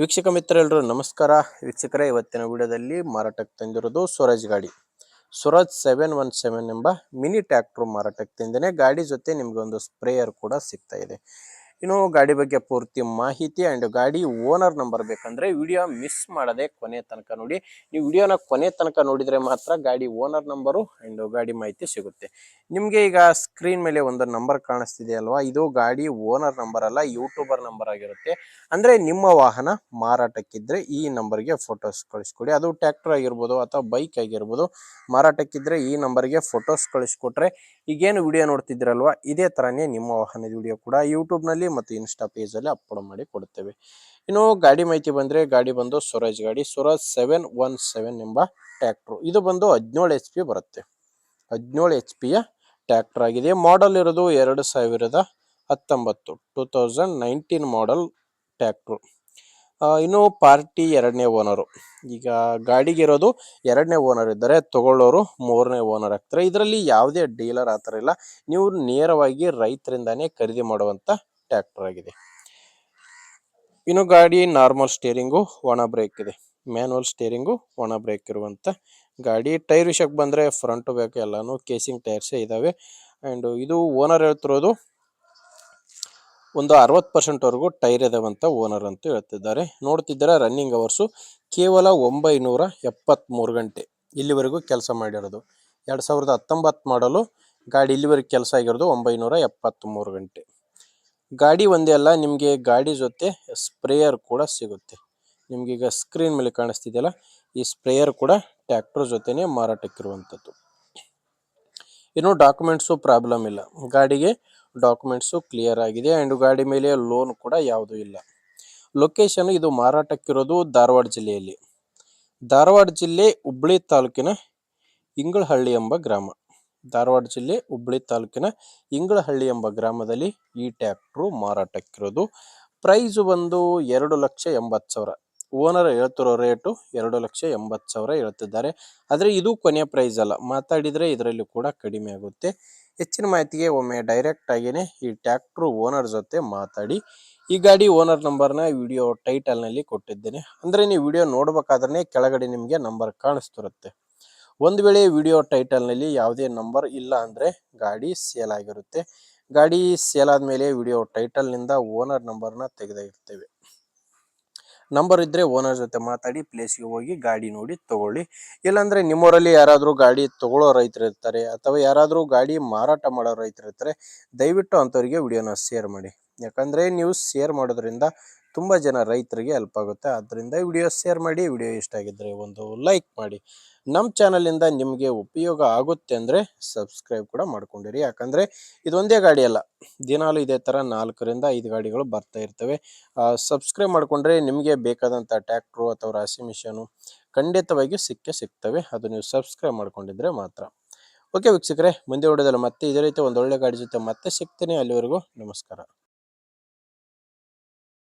ವೀಕ್ಷಕ ಮಿತ್ರರೆಲ್ಲರೂ ನಮಸ್ಕಾರ. ವೀಕ್ಷಕರೇ, ಇವತ್ತಿನ ವಿಡಿಯೋದಲ್ಲಿ ಮಾರಾಟಕ್ಕೆ ತಂದಿರೋದು ಸ್ವರಾಜ್ ಗಾಡಿ. ಸ್ವರಾಜ್ 717 ಎಂಬ ಮಿನಿ ಟ್ರ್ಯಾಕ್ಟರ್ ಮಾರಾಟಕ್ಕೆ ತಂದೇನೆ. ಗಾಡಿ ಜೊತೆ ನಿಮ್ಗೆ ಒಂದು ಸ್ಪ್ರೇಯರ್ ಕೂಡ ಸಿಗ್ತಾ ಇದೆ. ಇನ್ನು ಗಾಡಿ ಬಗ್ಗೆ ಪೂರ್ತಿ ಮಾಹಿತಿ ಅಂಡ್ ಗಾಡಿ ಓನರ್ ನಂಬರ್ ಬೇಕಂದ್ರೆ ವಿಡಿಯೋ ಮಿಸ್ ಮಾಡದೆ ಕೊನೆ ತನಕ ನೋಡಿ. ನೀವು ವಿಡಿಯೋನ ಕೊನೆ ತನಕ ನೋಡಿದ್ರೆ ಮಾತ್ರ ಗಾಡಿ ಓನರ್ ನಂಬರು ಅಂಡ್ ಗಾಡಿ ಮಾಹಿತಿ ಸಿಗುತ್ತೆ. ನಿಮ್ಗೆ ಈಗ ಸ್ಕ್ರೀನ್ ಮೇಲೆ ಒಂದು ನಂಬರ್ ಕಾಣಿಸ್ತಿದೆ ಅಲ್ವಾ, ಇದು ಗಾಡಿ ಓನರ್ ನಂಬರ್ ಅಲ್ಲ, ಯೂಟ್ಯೂಬರ್ ನಂಬರ್ ಆಗಿರುತ್ತೆ. ಅಂದ್ರೆ ನಿಮ್ಮ ವಾಹನ ಮಾರಾಟಕ್ಕಿದ್ರೆ ಈ ನಂಬರ್ಗೆ ಫೋಟೋಸ್ ಕಳಿಸ್ಕೊಡಿ. ಅದು ಟ್ರ್ಯಾಕ್ಟರ್ ಆಗಿರ್ಬೋದು ಅಥವಾ ಬೈಕ್ ಆಗಿರ್ಬೋದು, ಮಾರಾಟಕ್ಕಿದ್ರೆ ಈ ನಂಬರ್ಗೆ ಫೋಟೋಸ್ ಕಳಿಸ್ಕೊಟ್ರೆ ಈಗೇನು ವಿಡಿಯೋ ನೋಡ್ತಿದ್ರಲ್ವಾ, ಇದೇ ತರನೇ ನಿಮ್ಮ ವಾಹನದ ವಿಡಿಯೋ ಕೂಡ ಯೂಟ್ಯೂಬ್ನಲ್ಲಿ ಮತ್ತು ಇನ್ಸ್ಟಾ ಪೇಜಲ್ಲಿ ಅಪ್ಲೋಡ್ ಮಾಡಿ ಕೊಡುತ್ತೇವೆ. ಇನ್ನು ಗಾಡಿ ಮಾಹಿತಿ ಬಂದ್ರೆ, ಗಾಡಿ ಬಂದು ಸ್ವರಾಜ್ ಗಾಡಿ, ಸ್ವರಾಜ್ 717 ಎಂಬ ಟ್ರ್ಯಾಕ್ಟರ್. ಇದು ಬಂದು 17 HP ಬರುತ್ತೆ. 17 HP ಯ ಟ್ರ್ಯಾಕ್ಟರ್ ಆಗಿದೆ. ಮಾಡೆಲ್ ಇರೋದು 2019 2019 ಮಾಡೆಲ್ ಟ್ರ್ಯಾಕ್ಟರ್. ಇನ್ನು ಪಾರ್ಟಿ ಎರಡನೇ ಓನರು. ಈಗ ಗಾಡಿಗೆ ಇರೋದು ಎರಡನೇ ಓನರ್ ಇದ್ದಾರೆ, ತಗೊಳ್ಳೋರು ಮೂರನೇ ಓನರ್ ಆಗ್ತಾರೆ. ಇದರಲ್ಲಿ ಯಾವುದೇ ಡೀಲರ್ ಆ ಥರ ಇಲ್ಲ, ನೀವು ನೇರವಾಗಿ ರೈತರಿಂದಾನೇ ಖರೀದಿ ಮಾಡುವಂತ ಟ್ರ್ಯಾಕ್ಟರ್ ಆಗಿದೆ. ಇನ್ನು ಗಾಡಿ ನಾರ್ಮಲ್ ಸ್ಟೇರಿಂಗು, ಒಣ ಬ್ರೇಕ್ ಇದೆ. ಮ್ಯಾನುವಲ್ ಸ್ಟೇರಿಂಗು, ಒಣ ಬ್ರೇಕ್ ಇರುವಂತ ಗಾಡಿ. ಟೈರ್ ವಿಷಯಕ್ಕೆ ಬಂದ್ರೆ ಫ್ರಂಟ್ ಬ್ಯಾಕ್ ಎಲ್ಲಾನು ಕೇಸಿಂಗ್ ಟೈರ್ಸೇ ಇದಾವೆ. ಅಂಡ್ ಇದು ಓನರ್ ಹೇಳ್ತಿರೋದು ಒಂದು 60% ವರೆಗೂ ಟೈರ್ ಇದಾವಂತ ಓನರ್ ಅಂತೂ ಹೇಳ್ತಿದ್ದಾರೆ. ನೋಡ್ತಿದ್ದಾರೆ ರನ್ನಿಂಗ್ ಅವರ್ಸು ಕೇವಲ 973 ಗಂಟೆ ಇಲ್ಲಿವರೆಗೂ ಕೆಲಸ ಮಾಡಿರೋದು. 2019 ಮಾಡಲು ಗಾಡಿ ಇಲ್ಲಿವರೆಗೆ ಕೆಲಸ ಆಗಿರೋದು 973 ಗಂಟೆ. ಗಾಡಿ ಒಂದೇ ಅಲ್ಲ, ನಿಮಗೆ ಗಾಡಿ ಜೊತೆ ಸ್ಪ್ರೇಯರ್ ಕೂಡ ಸಿಗುತ್ತೆ. ನಿಮ್ಗೀಗ ಸ್ಕ್ರೀನ್ ಮೇಲೆ ಕಾಣಿಸ್ತಿದೆಯಲ್ಲ, ಈ ಸ್ಪ್ರೇಯರ್ ಕೂಡ ಟ್ರ್ಯಾಕ್ಟರ್ ಜೊತೆನೆ ಮಾರಾಟಕ್ಕಿರುವಂಥದ್ದು. ಇನ್ನು ಡಾಕ್ಯುಮೆಂಟ್ಸು ಪ್ರಾಬ್ಲಮ್ ಇಲ್ಲ, ಗಾಡಿಗೆ ಡಾಕ್ಯುಮೆಂಟ್ಸು ಕ್ಲಿಯರ್ ಆಗಿದೆ. ಆ್ಯಂಡ್ ಗಾಡಿ ಮೇಲೆ ಲೋನ್ ಕೂಡ ಯಾವುದೂ ಇಲ್ಲ. ಲೊಕೇಶನ್ ಇದು ಮಾರಾಟಕ್ಕಿರೋದು ಧಾರವಾಡ ಜಿಲ್ಲೆಯಲ್ಲಿ. ಧಾರವಾಡ ಜಿಲ್ಲೆ ಹುಬ್ಳಿ ತಾಲೂಕಿನ ಇಂಗಳಹಳ್ಳಿ ಎಂಬ ಗ್ರಾಮ. ಧಾರವಾಡ ಜಿಲ್ಲೆ ಹುಬ್ಳಿ ತಾಲೂಕಿನ ಇಂಗಳಹಳ್ಳಿ ಎಂಬ ಗ್ರಾಮದಲ್ಲಿ ಈ ಟ್ರ್ಯಾಕ್ಟ್ರು ಮಾರಾಟಕ್ಕಿರೋದು. ಪ್ರೈಸು ಬಂದು 2,80,000. ಓನರ್ ಹೇಳ್ತಿರೋ ರೇಟು 2,80,000 ಹೇಳ್ತಿದ್ದಾರೆ. ಆದರೆ ಇದು ಕೊನೆಯ ಪ್ರೈಸ್ ಅಲ್ಲ, ಮಾತಾಡಿದರೆ ಇದರಲ್ಲಿ ಕೂಡ ಕಡಿಮೆ ಆಗುತ್ತೆ. ಹೆಚ್ಚಿನ ಮಾಹಿತಿಗೆ ಒಮ್ಮೆ ಡೈರೆಕ್ಟ್ ಆಗಿಯೇ ಈ ಟ್ರ್ಯಾಕ್ಟ್ರು ಓನರ್ ಜೊತೆ ಮಾತಾಡಿ. ಈ ಗಾಡಿ ಓನರ್ ನಂಬರ್ನ ವಿಡಿಯೋ ಟೈಟಲ್ನಲ್ಲಿ ಕೊಟ್ಟಿದ್ದೇನೆ. ಅಂದರೆ ನೀವು ವಿಡಿಯೋ ನೋಡ್ಬೇಕಾದ್ರೆ ಕೆಳಗಡೆ ನಿಮಗೆ ನಂಬರ್ ಕಾಣಿಸ್ತಿರುತ್ತೆ. ಒಂದು ವೇಳೆ ವಿಡಿಯೋ ಟೈಟಲ್ನಲ್ಲಿ ಯಾವುದೇ ನಂಬರ್ ಇಲ್ಲ ಅಂದರೆ ಗಾಡಿ ಸೇಲ್ ಆಗಿರುತ್ತೆ. ಗಾಡಿ ಸೇಲ್ ಆದಮೇಲೆ ವಿಡಿಯೋ ಟೈಟಲ್ನಿಂದ ಓನರ್ ನಂಬರ್ನ ತೆಗೆದಿರ್ತೇವೆ. ನಂಬರ್ ಇದ್ದರೆ ಓನರ್ ಜೊತೆ ಮಾತಾಡಿ ಪ್ಲೇಸ್ಗೆ ಹೋಗಿ ಗಾಡಿ ನೋಡಿ ತಗೊಳ್ಳಿ. ಇಲ್ಲಾಂದರೆ ನಿಮ್ಮೂರಲ್ಲಿ ಯಾರಾದರೂ ಗಾಡಿ ತಗೊಳ್ಳೋ ರೈತರು ಇರ್ತಾರೆ ಅಥವಾ ಯಾರಾದರೂ ಗಾಡಿ ಮಾರಾಟ ಮಾಡೋ ರೈತರು ಇರ್ತಾರೆ, ದಯವಿಟ್ಟು ಅಂಥವ್ರಿಗೆ ವಿಡಿಯೋನ ಶೇರ್ ಮಾಡಿ. ಯಾಕಂದರೆ ನೀವು ಶೇರ್ ಮಾಡೋದ್ರಿಂದ ತುಂಬ ಜನ ರೈತರಿಗೆ ಹೆಲ್ಪ್ ಆಗುತ್ತೆ. ಆದ್ದರಿಂದ ವಿಡಿಯೋ ಶೇರ್ ಮಾಡಿ. ವಿಡಿಯೋ ಇಷ್ಟ ಆಗಿದ್ದರೆ ಒಂದು ಲೈಕ್ ಮಾಡಿ. ನಮ್ಮ ಚಾನಲಿಂದ ನಿಮಗೆ ಉಪಯೋಗ ಆಗುತ್ತೆ ಅಂದರೆ ಸಬ್ಸ್ಕ್ರೈಬ್ ಕೂಡ ಮಾಡ್ಕೊಂಡಿರಿ. ಯಾಕಂದರೆ ಇದೊಂದೇ ಗಾಡಿ ಅಲ್ಲ, ದಿನಾಲು ಇದೇ ಥರ 4 ರಿಂದ 5 ಗಾಡಿಗಳು ಬರ್ತಾ ಇರ್ತವೆ. ಸಬ್ಸ್ಕ್ರೈಬ್ ಮಾಡಿಕೊಂಡ್ರೆ ನಿಮಗೆ ಬೇಕಾದಂಥ ಟ್ರ್ಯಾಕ್ಟ್ರು ಅಥವಾ ರಾಶಿ ಮಿಷನು ಖಂಡಿತವಾಗಿಯೂ ಸಿಗ್ತವೆ. ಅದು ನೀವು ಸಬ್ಸ್ಕ್ರೈಬ್ ಮಾಡ್ಕೊಂಡಿದ್ರೆ ಮಾತ್ರ. ಓಕೆ ವೀಕ್ಷಕರೇ, ಮುಂದೆ ವಿಡಿಯೋದಲ್ಲಿ ಮತ್ತೆ ಇದೇ ರೀತಿ ಒಂದೊಳ್ಳೆ ಗಾಡಿ ಜೊತೆ ಮತ್ತೆ ಸಿಗ್ತೀನಿ. ಅಲ್ಲಿವರೆಗೂ ನಮಸ್ಕಾರ.